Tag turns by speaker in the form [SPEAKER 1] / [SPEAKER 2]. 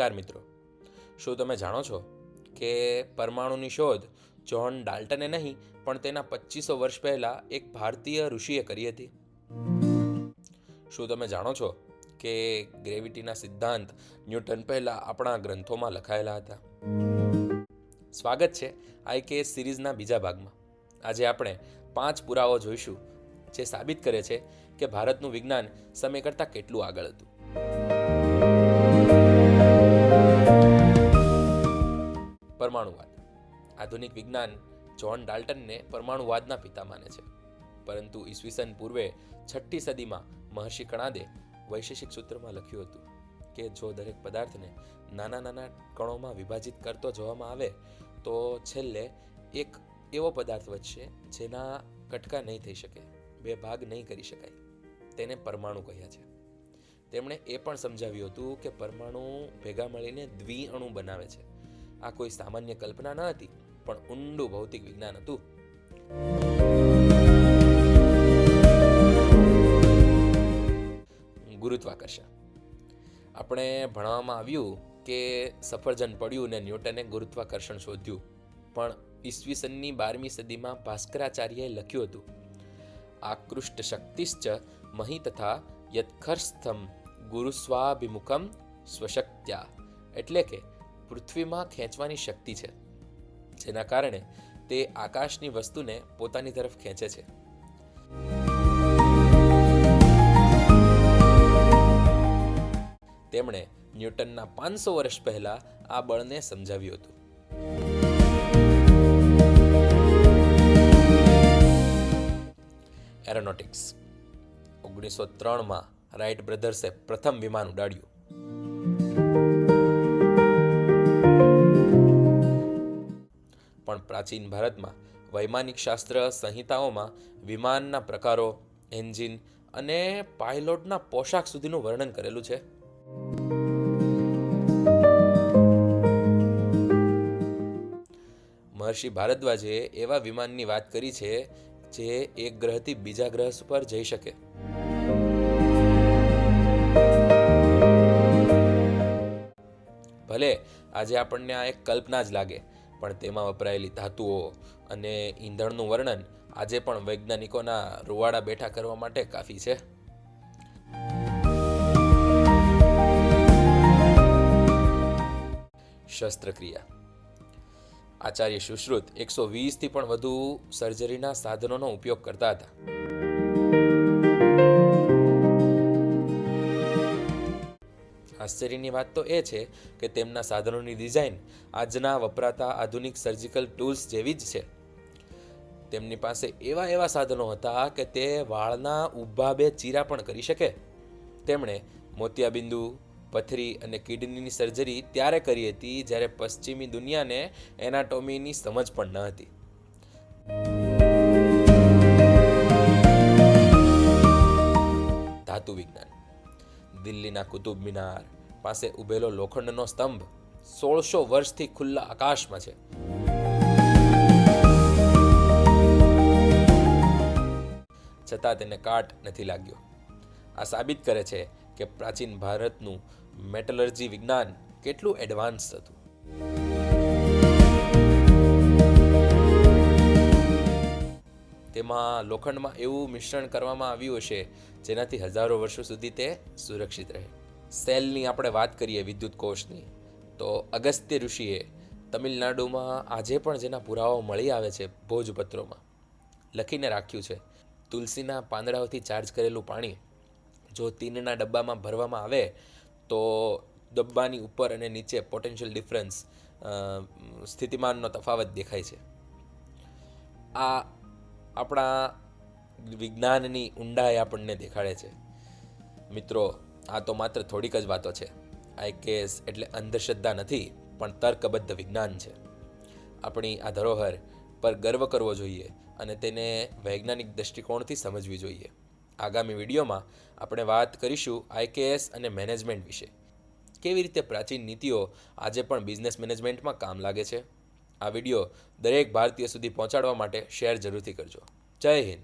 [SPEAKER 1] નમસ્કાર મિત્રો, શું તમે જાણો છો કે પરમાણુની શોધ જ્હોન ડાલ્ટને નહીં પણ તેના 2500 વર્ષ પહેલાં એક ભારતીય ઋષિએ કરી હતી? શું તમે જાણો છો કે ગ્રેવિટીના સિદ્ધાંત ન્યૂટન પહેલાં આપણા ગ્રંથોમાં લખાયેલા હતા? સ્વાગત છે આઈકેએસ સિરીઝના બીજા ભાગમાં. આજે આપણે 5 પુરાવો જોઈશું જે સાબિત કરે છે કે ભારતનું વિજ્ઞાન સમય કરતાં કેટલું આગળ હતું. પરમાણુવાદ. આધુનિક વિજ્ઞાન જ્હોન ડાલ્ટનને પરમાણુવાદના પિતા માને છે, પરંતુ ઈસવીસન પૂર્વે 6ઠી સદીમાં મહર્ષિ કણાદે વૈશેષિક સૂત્રમાં લખ્યું હતું કે જો દરેક પદાર્થને નાના નાના કણોમાં વિભાજિત કરતો જોવામાં આવે તો છેલ્લે એક એવો પદાર્થ વધશે જેના કટકા નહીં થઈ શકે, બે ભાગ નહીં કરી શકાય. તેને પરમાણુ કહ્યા છે. તેમણે એ પણ સમજાવ્યું હતું કે પરમાણુ ભેગા મળીને દ્વિઅણુ બનાવે છે. આ કોઈ સામાન્ય કલ્પના ન હતી, પણ ઊંડું ભૌતિક વિજ્ઞાન હતું. ગુરુત્વાકર્ષણ. આપણે ભણવામાં આવ્યું કે સફરજન પડ્યું ને ન્યૂટને ગુરુત્વાકર્ષણ શોધ્યું, પણ ઈસવીસનની 12મી સદીમાં ભાસ્કરાચાર્યએ લખ્યું હતું, આકૃષ્ટ શક્તિશ્ચ મહી તથા યત્ખરસ્થમ ગુરુસ્વાભિમુખમ સ્વશક્ત્યા, એટલે કે પૃથ્વીમાં ખેંચવાની શક્તિ છે, જેના કારણે તે આકાશની વસ્તુને પોતાની તરફ ખેંચે છે. તેમણે ન્યૂટનના 500 વર્ષ પહેલા આ બળને સમજાવ્યું હતું. એરોનોટિક્સ. 1903માં રાઇટ બ્રધર્સે પ્રથમ વિમાન ઉડાડ્યું. પણ પ્રાચીન ભારતમાં વૈમાનિક શાસ્ત્ર સંહિતાઓમાં વિમાનના પ્રકારો, એન્જિન અને પાયલોટના પોશાક સુધીનું વર્ણન કરેલું છે. મહર્ષિ ભારદ્વાજે એવા વિમાનની વાત કરી છે જે એક ગ્રહથી બીજા ગ્રહ પર જઈ શકે. ભલે આજે આપણને આ એક કલ્પના જ લાગે, પણ તેમાં વપરાયેલી ધાતુઓ અને ઈંધણનું વર્ણન આજે પણ વૈજ્ઞાનિકોના રૂવાડા બેઠા કરવા માટે કાફી છે. શસ્ત્રક્રિયા. આચાર્ય સુશ્રુત 120થી પણ વધુ સર્જરીના સાધનોનો ઉપયોગ કરતા હતા. આશ્ચર્યની વાત તો એ છે કે તેમના સાધનોની ડિઝાઇન આજના વપરાતા આધુનિક સર્જિકલ ટૂલ્સ જેવી જ છે. તેમની પાસે એવા સાધનો હતા કે તે વાળના ઊભા 2 ચીરા પણ કરી શકે. તેમણે મોતિયાબિંદુ, પથરી અને કિડનીની સર્જરી ત્યારે કરી હતી જ્યારે પશ્ચિમી દુનિયાને એનાટોમીની સમજ પણ ન હતી. ધાતુ વિજ્ઞાન. દિલ્હીના કુતુબ મિનાર પાસે ઉભેલો લોખંડનો સ્તંભ 1600 વર્ષથી ખુલ્લા આકાશમાં છે. છતાં તેને કાટ નથી લાગ્યો. આ સાબિત કરે છે કે પ્રાચીન ભારતનું મેટલર્જી વિજ્ઞાન કેટલું એડવાન્સ હતું. તેમાં લોખંડમાં એવું મિશ્રણ કરવામાં આવ્યું હશે જેનાથી હજારો વર્ષો સુધી તે સુરક્ષિત રહે. સેલની આપણે વાત કરીએ, વિદ્યુત કોષની, તો અગસ્ત્ય ઋષિએ તમિલનાડુમાં આજે પણ જેના પુરાવાઓ મળી આવે છે ભોજપત્રોમાં લખીને રાખ્યું છે, તુલસીના પાંદડાઓથી ચાર્જ કરેલું પાણી જો તીનના ડબ્બામાં ભરવામાં આવે તો ડબ્બાની ઉપર અને નીચે પોટેન્શિયલ ડિફરન્સ, સ્થિતિમાનનો તફાવત દેખાય છે. આ આપણા વિજ્ઞાનની ઊંડાઈ આપણને દેખાડે છે. મિત્રો, આ તો માત્ર થોડીક જ વાતો છે. આઈકેએસ એટલે અંધશ્રદ્ધા નથી, પણ તર્કબદ્ધ વિજ્ઞાન છે. આપણી આ ધરોહર પર ગર્વ કરવો જોઈએ અને તેને વૈજ્ઞાનિક દૃષ્ટિકોણથી સમજવી જોઈએ. આગામી વિડીયોમાં આપણે વાત કરીશું આઈકેએસ અને મેનેજમેન્ટ વિશે. કેવી રીતે પ્રાચીન નીતિઓ આજે પણ બિઝનેસ મેનેજમેન્ટમાં કામ લાગે છે. આ વિડીયો દરેક ભારતીય સુધી પહોંચાડવા માટે શેર જરૂરથી કરજો. જય હિન્દ.